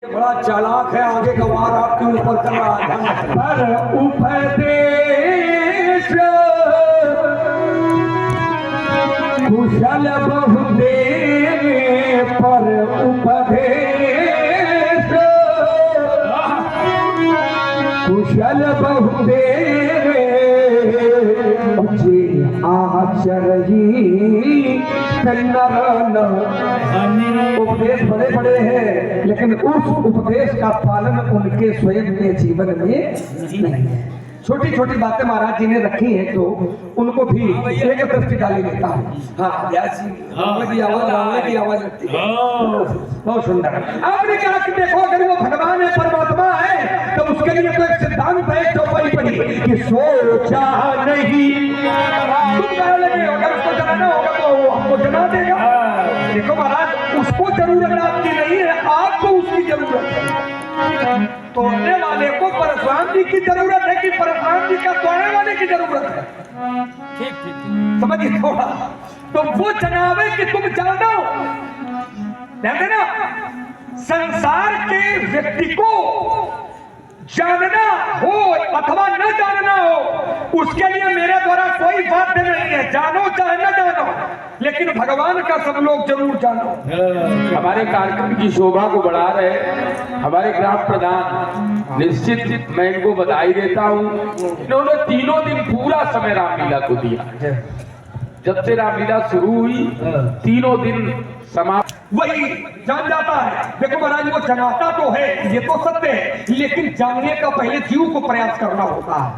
बड़ा चालाक है, आगे का वार आपके ऊपर कर रहा है। पर उपदेश कुशल बहुदेव पर उपदेश कुशल बहुदेव आचरही उपदेश बड़े बड़े हैं, लेकिन उस उपदेश का पालन उनके स्वयं के जीवन में नहीं है। छोटी छोटी बातें महाराज जी ने रखी हैं, तो उनको भी एक दृष्टि डाली देता हूँ। हाँ व्यास जी की आवाज लगती है, बहुत सुंदर। आपने कहा कि देखो, अगर वो भगवान है, परमात्मा है, तो उसके लिए तो एक सिद्धांत है, चौपाई पड़ी कि सोचा नहीं। तुम कह लगे अगर उसको जलाना होगा तो वो हमको जला देगा। देखो महाराज, उसको जरूरत आपकी नहीं है, आपको उसकी जरूरत है। तोड़ने वाले को परशुराम जी की जरूरत है कि परशुराम जी का तोड़ने वाले की जरूरत है? ठीक ठीक समझिए थोड़ा। तो वो जनावे कि तुम जानो, ध्यान देना, संसार के व्यक्ति को जानना हो अथवा न जानना हो, उसके लिए मेरे द्वारा कोई बाध्य नहीं है। जानो चाहे न जानो, लेकिन भगवान का सब लोग जरूर जानो। हमारे कार्यक्रम की शोभा को बढ़ा रहे हमारे ग्राम प्रधान, निश्चित मैं इनको बधाई देता हूँ। इन्होंने तीनों दिन पूरा समय रामलीला को दिया। जब से रामलीला शुरू हुई, तीनों दिन समाप्त वही जान जाता है। देखो महाराज, वो जनाता तो है, ये तो सत्य है, लेकिन जानने का पहले जीव को प्रयास करना होता है,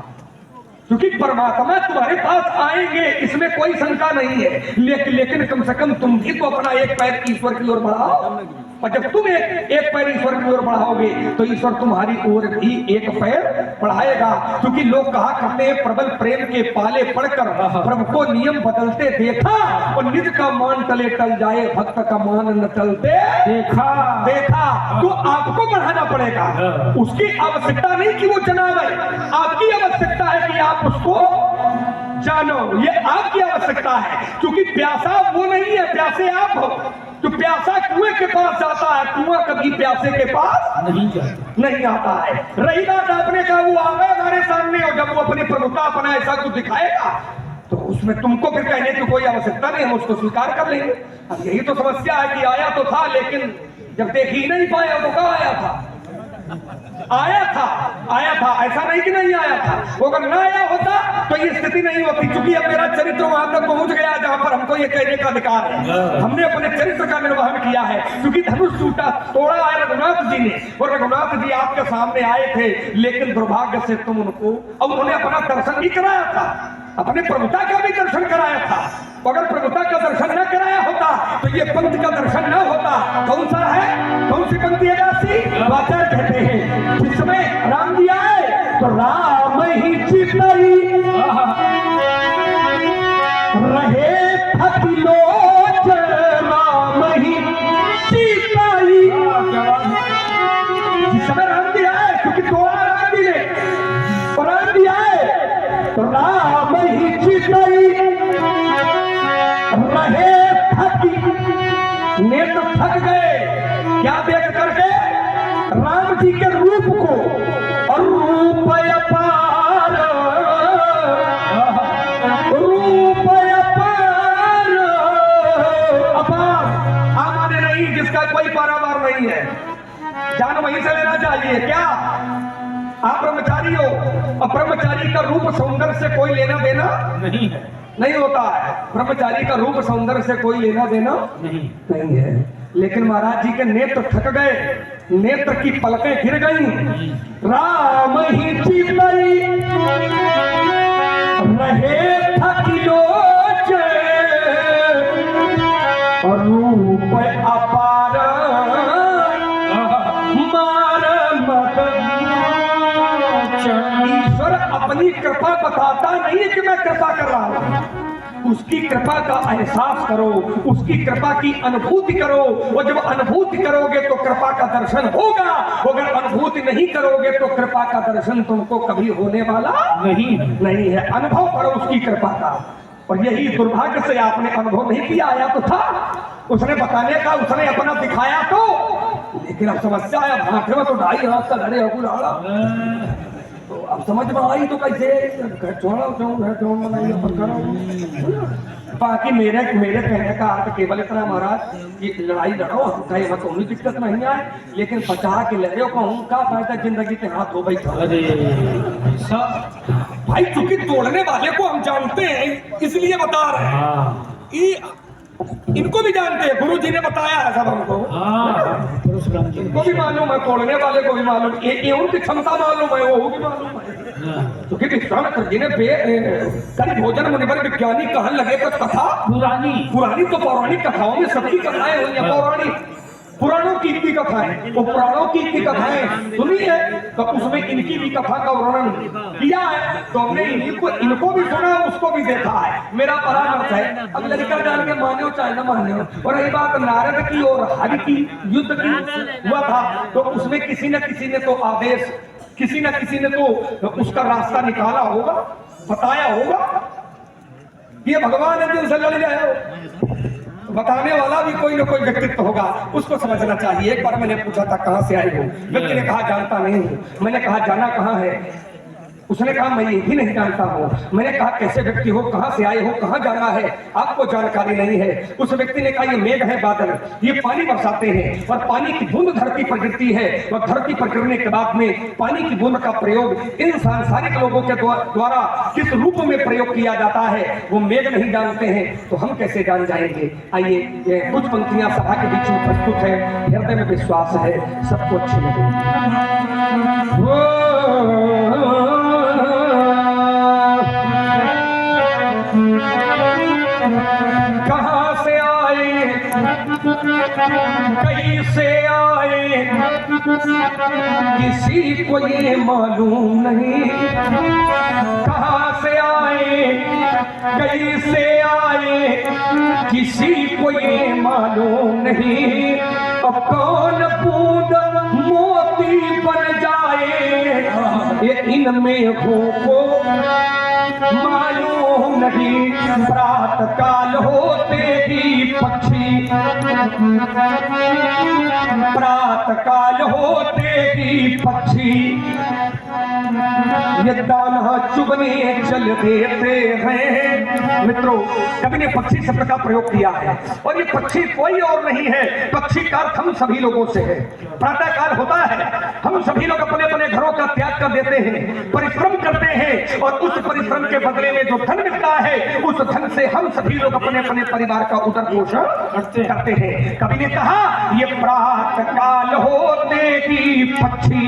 क्योंकि परमात्मा तुम्हारे पास आएंगे, इसमें कोई शंका नहीं है। लेकिन कम से कम तुम भी तो अपना एक पैर ईश्वर की ओर बढ़ाओ, और जब तुम एक पैर ईश्वर की ओर बढ़ाओगे तो ईश्वर तुम्हारी ओर भी एक पैर बढ़ाएगा। क्योंकि लोग कहा करते हैं, प्रबल प्रेम के पाले पड़कर प्रभु को नियम बदलते देखा, और निज का मान टले टल जाए, भक्त का मान न टलते देखा। तो आपको बढ़ाना पड़ेगा। उसकी आवश्यकता नहीं कि वो जनाब है, आपकी आवश्यकता है कि आप उसको जानो। ये आपकी आवश्यकता है, क्योंकि प्यासा वो नहीं है, प्यासे आप हो। तो प्यासा कुएं के पास जाता है, कुआं कभी प्यासे के पास नहीं आता है। रही बात आपने कहा वो आ गए हमारे सामने, और जब वो अपनी प्रभुता अपना ऐसा कुछ दिखाएगा तो उसमें तुमको फिर कहने की कोई आवश्यकता नहीं, हम उसको स्वीकार कर लेंगे। अब यही तो समस्या है कि आया तो था, लेकिन जब देख ही नहीं पाया तो कहाँ आया था? आया था, ऐसा नहीं कि नहीं आया था। वो अगर ना आया होता तो ये स्थिति नहीं होती। क्योंकि अब मेरा चरित्र वहां तक पहुंच गया जहां पर हमको ये कहने का अधिकार है। हमने अपने चरित्र का निर्वहन किया है, क्योंकि धनुष टूटा तोड़ा है रघुनाथ जी ने, और रघुनाथ जी आपके सामने आए थे, लेकिन दुर्भाग्य से तुम उनको, अब उन्होंने अपना दर्शन भी कराया था, अपने प्रभुता का भी दर्शन कराया था। अगर प्रभुता का दर्शन न कराया होता तो ये पंथ का दर्शन न होता। कौन सा है, कौन सी पंक्ति है दासी? वाचार कहते हैं, जिसमें राम जी आए तो राम ही चितई रहे थकिलोच, राम ही चितई। जिसमें राम जी आए, क्योंकि तोड़ा राम जी ने, और राम जी आए तो राम ही चितई रहे थकी। नेत्र थक गए, क्या देख करके? राम जी के रूप को, और रूप अपार, रूप अपार, अपार आमाने नहीं, जिसका कोई पारावार नहीं है। जान वहीं से लेना चाहिए। क्या आप ब्रह्मचारी हो, और ब्रह्मचारी का रूप सौंदर्य से कोई लेना देना नहीं होता है। ब्रह्मचारी का रूप सौंदर्य से कोई लेना देना नहीं है। लेकिन महाराज जी के नेत्र थक गए, नेत्र की पलकें गिर गई। राम ही चितई रहे थकिलोच, और रूप अपार मार मत। ईश्वर अपनी कृपा बताता नहीं है कि मैं कृपा कर रहा हूं, उसकी कृपा का एहसास करो, उसकी कृपा की अनुभूति करो। और जब अनुभूति करोगे तो कृपा का दर्शन होगा, अगर अनुभूति नहीं करोगे तो कृपा का दर्शन तुमको कभी होने वाला नहीं है। अनुभव करो उसकी कृपा का। और यही दुर्भाग्य से आपने अनुभव नहीं किया। आया तो था, उसने बताने का, उसने अपना दिखाया तो, लेकिन अब समस्या है, भाटे में तो 2.5 हाथ का लड़े हो लाड़ा। तो अब समझ में आई तो कैसे छोड़ा बनाइए अपन करो। बाकी मेरे कहने का अर्थ केवल इतना महाराज कि लड़ाई लड़ो, चाहे वह कोई दिक्कत नहीं आए, लेकिन बचा के लड़े कहूँ का फायदा जिंदगी के हाथ हो बैठा। भाई चूंकि तोड़ने वाले को हम जानते हैं इसलिए बता रहे हैं। इनको भी जानते हैं, गुरु जी ने बताया है सब हमको। इनको भी मालूम है, तोड़ने वाले को भी मालूम, ये उनकी क्षमता मालूम है, वो भी मालूम है। क्योंकि विश्वामित्र जी ने कल भोजन मुनिवर विज्ञानी कहन लगे तो कथा पुरानी तो पौराणिक कथाओं में सबकी कथाएं हुई हैं। पौराणिक पुराणों की इतनी कथाएं, वो पुराणों की इतनी कथाएं सुनी है, तो उसमें इनकी भी कथा का वर्णन किया है। तो हमने इनको भी सुना, उसको भी देखा है। मेरा परामर्श है, अब लड़का जान के माने चाहे न माने। और यही बात नारद की और हरि की युद्ध की हुआ था, तो उसमें किसी न किसी ने तो आदेश, किसी न किसी ने तो उसका रास्ता निकाला होगा, बताया होगा ये भगवान है जिनसे लड़ जाए। बताने वाला भी कोई ना कोई व्यक्तित्व होगा, उसको समझना चाहिए। एक बार मैंने पूछा था कहां से आए हो, व्यक्ति ने कहा जानता नहीं हूं। मैंने कहा जाना कहां है, उसने कहा मैं ये भी नहीं जानता हूँ। मैंने कहा कैसे व्यक्ति हो, कहां से आए हो, कहां जाना है, आपको जानकारी नहीं है। उस व्यक्ति ने कहा ये मेघ है, बादल, ये पानी बरसाते हैं और पानी की बूंद धरती पर गिरती है और धरती पर गिरने के बाद में पानी की बूंद का प्रयोग इन सांसारिक लोगों के द्वारा किस रूप में प्रयोग किया जाता है वो मेघ नहीं जानते हैं, तो हम कैसे जान जाएंगे। आइए कुछ पंक्तियां सभा के बीच में प्रस्तुत है। हृदय में विश्वास है सबको अच्छी लगेगी। कहां से आए, कहीं से आए, किसी को ये मालूम नहीं। कहां से आए, कहीं से आए, किसी को ये मालूम नहीं। अब कौन बूंद मोती बन जाए, ये इनमें हो को मालूम नहीं। प्रात काल होते ही पक्षी, प्रात काल होते ही पक्षी ये दाना चुगने चल देते हैं। मित्रों, कवि ने पक्षी शब्द का प्रयोग किया है और ये पक्षी कोई और नहीं है, पक्षी का अर्थ हम सभी लोगों से है। प्रातः काल होता है, हम सभी लोग अपने अपने घरों का त्याग कर देते हैं, परिश्रम करते हैं और उस परिश्रम के बदले में जो धन मिलता है उस धन से हम सभी लोग अपने अपने परिवार का उदर पोषण करते हैं। कवि ने कहा ये प्रातः काल होते ही पक्षी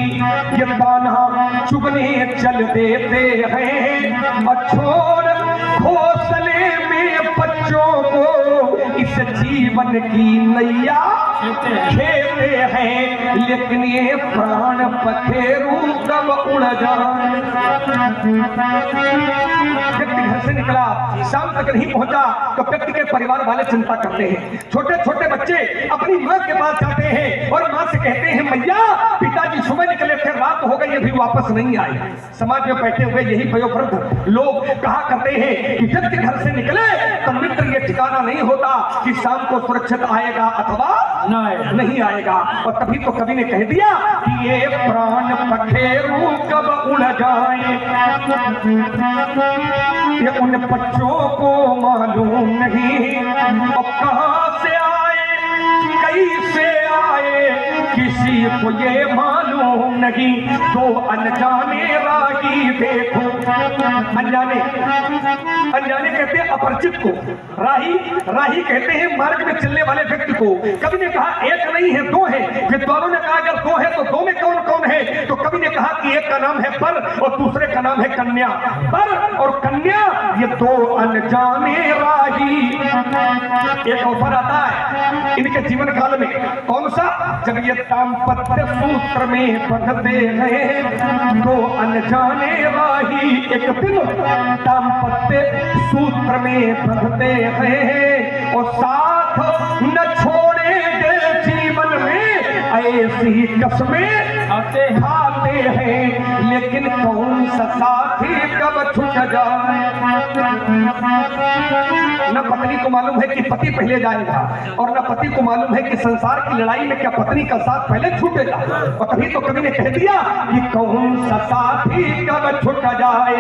ये दाना चुगने चल देते हैं और छोड़ घोंसले में बच्चों को इस जीवन की नैया खेलते हैं। लेकिन ये प्राण पखेरु कब उड़ जाए। व्यक्ति घर से निकला, शाम तक नहीं पहुंचा तो व्यक्ति के परिवार वाले चिंता करते हैं। छोटे छोटे बच्चे अपनी माँ के पास जाते हैं और माँ से कहते हैं मैया पिताजी सुबह निकले थे, रात हो गई अभी वापस नहीं आए। समाज में बैठे हुए यही वयोवृद्ध लोग कहा करते हैं कि व्यक्ति घर से निकले तो मित्र ये ठिकाना नहीं होता कि शाम को सुरक्षित आएगा अथवा नहीं आएगा। और तभी तो कवि ने कह दिया कि ये प्राण पखेरु कब उड़ जाए, ये उन बच्चों को मालूम नहीं। अब कहां से आए, कैसे आए, किसी को ये मालूम नहीं। तो अनजाने राही देखो, अनजाने अनजाने कहते हैं अपरिचित को, राही राही कहते हैं मार्ग में चलने वाले व्यक्ति को। कवि ने कहा एक नहीं है दो है, विद्वानों ने कहा अगर दो है तो दो में कौन कौन है। तो कवि ने कहा कि एक का नाम है बर और दूसरे का नाम है कन्या। बर और कन्या ये दो अनजाने राही। एक अवसर आता है इनके जीवन काल में, कौन सा, जब ये दाम्पत्य सूत्र में बंधते हैं। तो अनजाने राही एक दिन दाम्पत्य सूत्र में बंधते हैं और साथ न छोड़ेंगे जीवन में ऐसी कसमें आते हैं आते हैं, लेकिन कौन सा साथी कब छूट जाए। न पत्नी को मालूम है कि पति पहले जाएगा, और न पति को मालूम है कि संसार की लड़ाई में क्या पत्नी का साथ पहले छूटेगा। और तभी तो कवि ने कह दिया कि कौन सा साथी कब छूट जाए,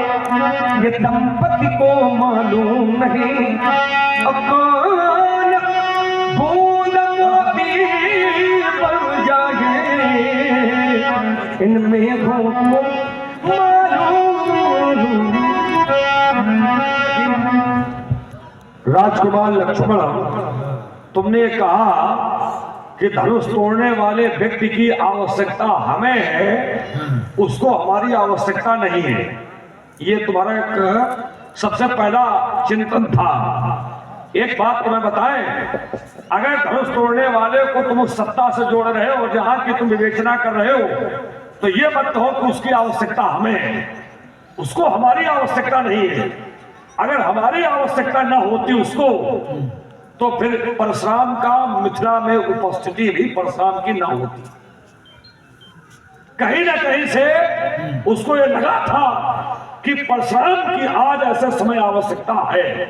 ये दंपति को मालूम नहीं। अब कौन बूंद मोती बन जाए, इनमें को राजकुमार लक्ष्मण, तुमने कहा कि धनुष तोड़ने वाले व्यक्ति की आवश्यकता हमें है, उसको हमारी आवश्यकता नहीं है। ये तुम्हारा एक सबसे पहला चिंतन था। एक बात तुम्हें बताएं, अगर धनुष तोड़ने वाले को तुम उस सत्ता से जोड़ रहे हो और जहां की तुम विवेचना कर रहे हो, तो ये मत कहो कि उसकी आवश्यकता हमें है, उसको हमारी आवश्यकता नहीं है। अगर हमारी आवश्यकता न होती उसको, तो फिर परशुराम का मिथिला में उपस्थिति भी परशुराम की ना होती। कहीं ना कहीं से उसको ये लगा था कि परशुराम की आज ऐसे समय आवश्यकता है,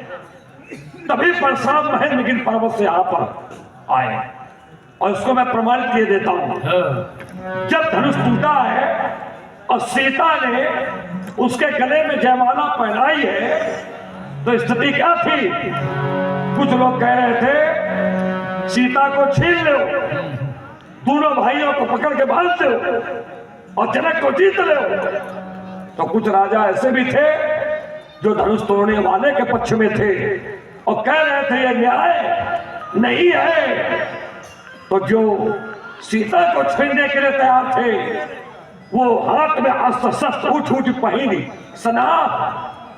तभी परशुराम महेंद्रगिरि पर्वत से यहाँ पर आए। और इसको मैं प्रमाण किए देता हूं। जब धनुष टूटा है और सीता ने उसके गले में जयमाला पहनाई है, तो स्थिति क्या थी? कुछ लोग कह रहे थे सीता को छीन लो, दोनों भाइयों को पकड़ के बांध दो और जनक को जीत लो। तो कुछ राजा ऐसे भी थे जो धनुष तोड़ने वाले के पक्ष में थे और कह रहे थे यह न्याय नहीं है। तो जो सीता को छीनने के लिए तैयार थे, वो हाथ में अस्त्र शस्त्र उठ पहनी,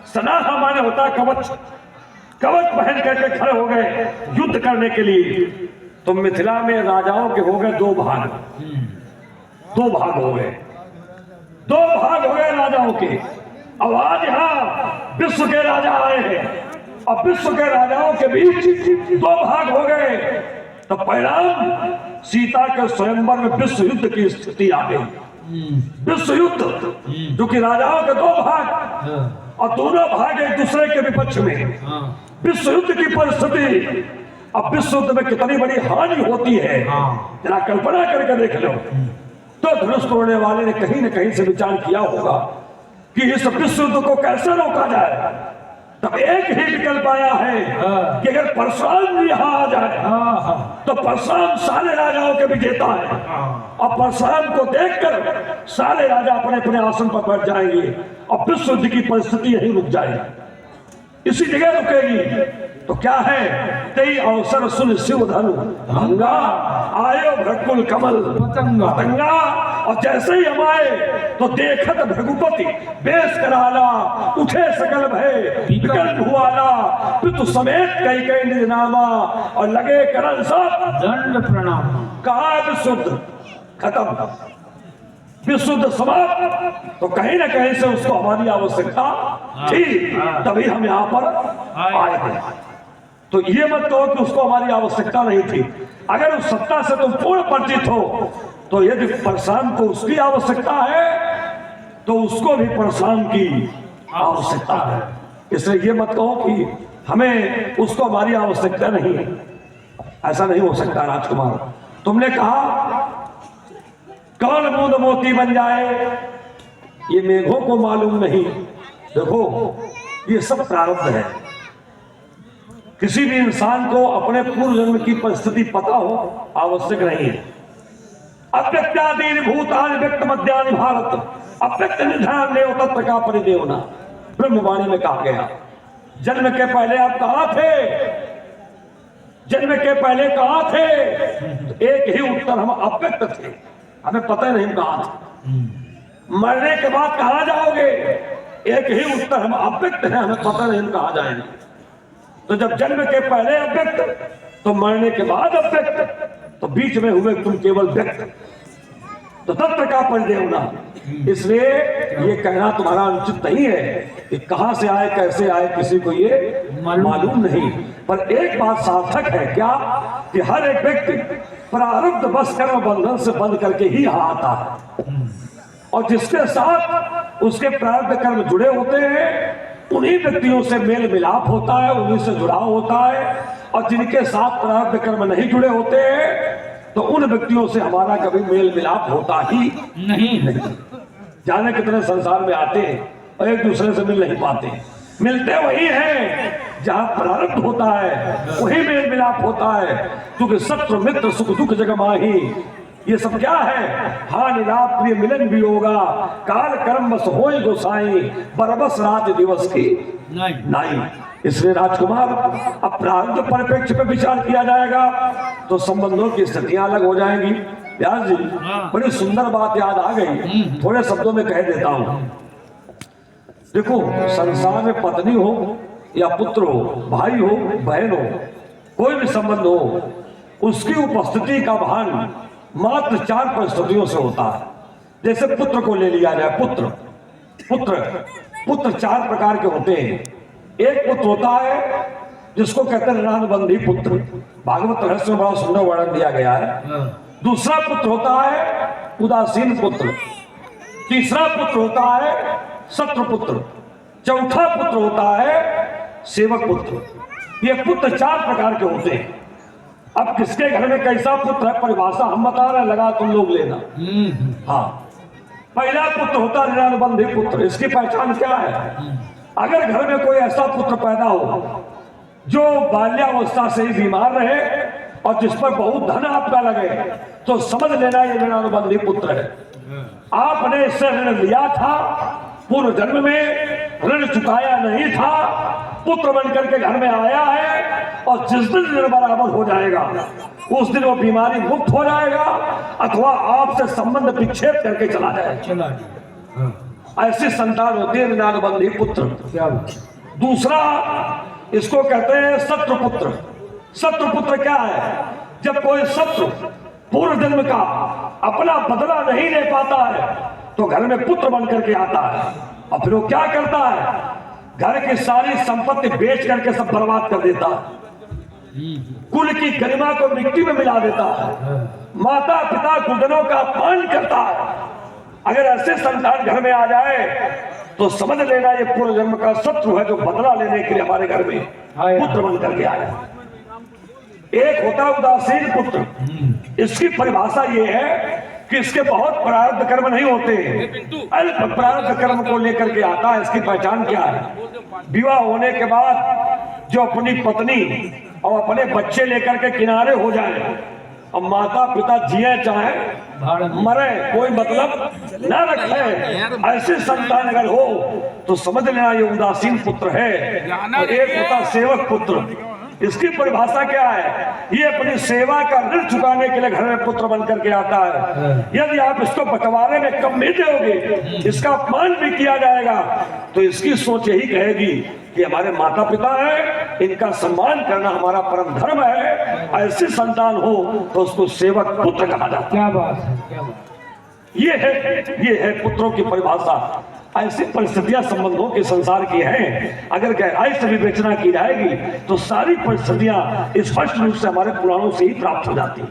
सना हमारे होता कवच, कवच पहन करके खड़े हो गए युद्ध करने के लिए। तो मिथिला में राजाओं के हो गए दो भाग हो गए राजाओं के। अब आज यहाँ विश्व के राजा आए हैं और विश्व के राजाओं के बीच दो भाग हो गए। तो परिणाम सीता के स्वयंवर में विश्व युद्ध की स्थिति आ गई। विश्व युद्ध, जो कि राजाओं के दो भाग और दोनों भाग एक दूसरे के विपक्ष में, विश्व युद्ध की परिस्थिति। अब विश्व युद्ध में कितनी बड़ी हानि होती है, जरा कल्पना करके देख लो। तो धनुष तोड़ने वाले ने कहीं न कहीं से विचार किया होगा कि इस विश्व युद्ध को कैसे रोका जाए। तब एक ही विकल्प आया है कि अगर परशुराम जी यहाँ आ जाए, तो परशुराम सारे राजाओं के विजेता है और परशुराम को देखकर सारे राजा अपने अपने आसन पर बैठ जाएंगे और विश्व युद्ध की परिस्थिति यही रुक जाएगी, इसी जगह रुकेगी। तो क्या है, तेई अवसर सुन शिव धनु भंगा, आयो भ्रकुल कमल पतंगा। और जैसे ही हम आए तो देखत भृगुपति बेश कराला, उठे सकल भय विकल्प हुआला, पितु समेत कई निज नामा, और लगे करण सब दंड प्रणाम। कहा विशुद्ध खत्म, विशुद्ध समाप्त। तो कहीं ना कहीं से उसको हमारी आवश्यकता थी, तभी हम यहाँ पर आए थे। तो ये मत कहो कि उसको हमारी आवश्यकता नहीं थी। अगर उस सत्ता से तुम पूर्ण परिचित हो, तो यदि परशुराम को उसकी आवश्यकता है, तो उसको भी परशुराम की आवश्यकता है। इसलिए ये मत कहो कि हमें उसको हमारी आवश्यकता नहीं है। ऐसा नहीं हो सकता राजकुमार। तुमने कहा कौन बूंद मोती बन जाए, ये मेघों को मालूम नहीं। देखो, ये सब प्रारब्ध है। किसी भी इंसान को अपने पूर्व जन्म की परिस्थिति पता हो आवश्यक नहीं है। अव्यक्तादि भूतानि व्यक्त मध्यानि भारत, अव्यक्त निधान देव तत्व का परिदेवना, ब्रह्मवाणी में कहा गया। जन्म के पहले आप कहाँ थे? जन्म के पहले कहाँ थे? एक ही उत्तर, हम अव्यक्त थे, हमें पता नहीं हम कहाँ थे। मरने के बाद कहाँ जाओगे? एक ही उत्तर, हम अव्यक्त हैं, हमें पता नहीं हम कहाँ जाएंगे। तो जब जन्म के पहले अव्यक्त, तो मरने के बाद अव्यक्त, तो बीच में हुए तुम केवल व्यक्त, तो तत्व का परिदेवना। इसलिए ये कहना तुम्हारा अनुचित नहीं है कि कहां से आए कैसे आए, किसी को ये मालूम नहीं। पर एक बात सार्थक है, क्या कि हर एक व्यक्ति प्रारब्ध बस कर्म बंधन से बंध करके ही यहाँ आता है, और जिसके साथ उसके प्रारब्ध कर्म जुड़े होते हैं उन्हीं व्यक्तियों से मेल मिलाप होता है, उन्हीं से जुड़ाव होता है। और जिनके साथ प्रारब्ध कर्म नहीं जुड़े होते हैं तो उन व्यक्तियों से हमारा कभी मेल मिलाप होता ही नहीं। जाने कितने संसार में आते हैं और एक दूसरे से मिल नहीं पाते, मिलते वही हैं जहां प्रारब्ध होता है, वही मेल मिलाप होता है। क्योंकि शत्रु मित्र सुख दुख जग माही, ये सब क्या है? हानि लाभ प्रिय मिलन भी होगा, काल कर्म बस होई गोसाई, बरबस रात दिवस की नहीं। इसलिए राजकुमार, अब प्रारब्ध परिप्रेक्ष पे विचार किया जाएगा तो संबंधों की स्थितियां अलग हो जाएंगी। व्यास जी, बड़ी सुंदर बात याद आ गई, थोड़े शब्दों में कह देता हूं। देखो, संसार में पत्नी हो या पुत्र हो, भाई हो, बहन हो, कोई भी संबंध हो, उसकी उपस्थिति का भान मात्र 4 परिस्थितियों से होता है। जैसे पुत्र को ले लिया जाए, पुत्र 4 प्रकार के होते हैं। एक पुत्र होता है जिसको कहते हैं ऋणानुबंधी पुत्र, भागवत रहस्य में बड़ा सुंदर वर्णन दिया गया है। दूसरा पुत्र होता है उदासीन पुत्र, तीसरा पुत्र होता है शत्रु पुत्र, चौथा पुत्र होता है सेवक पुत्र। ये पुत्र 4 प्रकार के होते हैं। अब किसके घर में कैसा पुत्र है, परिभाषा हम बता रहे हैं, लगा तुम लोग लेना। हाँ, पहला पुत्र होता है ऋणानुबंधी पुत्र। इसकी पहचान क्या है? अगर घर में कोई ऐसा पुत्र पैदा हो जो बाल्यावस्था से ही बीमार रहे और जिस पर बहुत धन आपका लगे, तो समझ लेना ये ऋणानुबंधी पुत्र है। आपने इससे ऋण लिया था, पूर्व जन्म में ऋण चुकाया नहीं था, पुत्र बनकर के घर में आया है, और जिस दिन ऋण बराबर हो जाएगा उस दिन वो बीमारी मुक्त हो जाएगा अथवा आपसे संबंध विच्छेद करके चला जाएगा। ऐसी संतान होती है ऋणानुबंधी पुत्र। दूसरा, इसको कहते हैं शत्रु पुत्र। शत्रु पुत्र क्या है? जब कोई शत्रु पूर्व जन्म का अपना बदला नहीं ले पाता है तो घर में पुत्र बनकर के आता है, और फिर वो क्या करता है? घर की सारी संपत्ति बेच करके सब बर्बाद कर देता है, कुल की गरिमा को मिट्टी में मिला देता है, माता पिता गुरुजनों का अपमान करता है। अगर ऐसे संतान घर में आ जाए तो समझ लेना ये पूर्व जन्म का शत्रु है जो बदला लेने के लिए हमारे घर में पुत्र बन करके आया। एक होता है उदासीन पुत्र। इसकी परिभाषा ये है कि इसके बहुत प्रारब्ध कर्म नहीं होते, अल्प प्रारब्ध कर्म को लेकर के आता है। इसकी पहचान क्या है? विवाह होने के बाद जो अपनी पत्नी और अपने बच्चे लेकर के किनारे हो जाए, अब माता पिता जिए चाहे मरे कोई मतलब ना रखे, ऐसे संतान अगर हो तो समझ लेना ये उदासीन पुत्र है। और एक होता सेवक पुत्र। इसकी परिभाषा क्या है? ये अपनी सेवा का ऋण चुकाने के लिए घर में पुत्र बनकर के आता है। यदि आप इसको बंटवारे में कम नहीं दोगे, इसका अपमान भी किया जाएगा, तो इसकी सोच यही कहेगी कि हमारे माता पिता हैं, इनका सम्मान करना हमारा परम धर्म है। ऐसी संतान हो तो उसको सेवक पुत्र कहा जाता है। क्या बात है, क्या बात। ये है पुत्रों की परिभाषा। ऐसी परिस्थितियां संबंधों के संसार की हैं। अगर गहराई से विवेचना की जाएगी तो सारी परिस्थितियां स्पष्ट रूप से हमारे पुराणों से ही प्राप्त हो जाती हैं।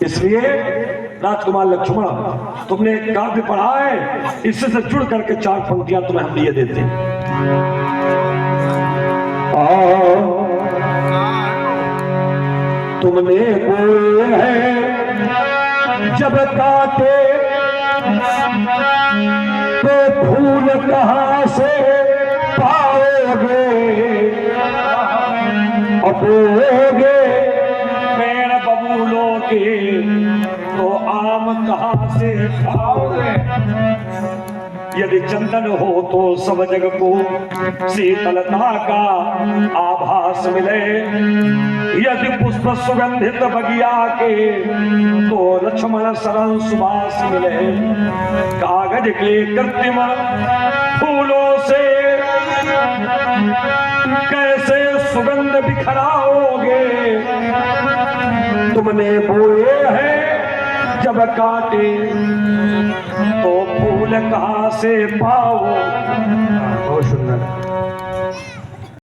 इसलिए राजकुमार लक्ष्मण, तुमने एक काव्य पढ़ा है, इससे से जुड़ करके 4 पंक्तियां तुम्हें हम लिए देते हैं। तुमने बोए हैं जब काटे तो फूल कहाँ से पाओगे, बोओगे पेड़ बबूलों के तो आम कहाँ से खाओगे। यदि चंदन हो तो सब जग को शीतलता का आभास मिले, यदि पुष्प सुगंधित बगिया के तो लक्ष्मण शरण सुबास मिले। कागज के कृत्रिम फूलों से कैसे सुगंध बिखराओगे, तुमने बोए हैं जब काटे तो फूल कहाँ से पाओ। बहुत सुंदर।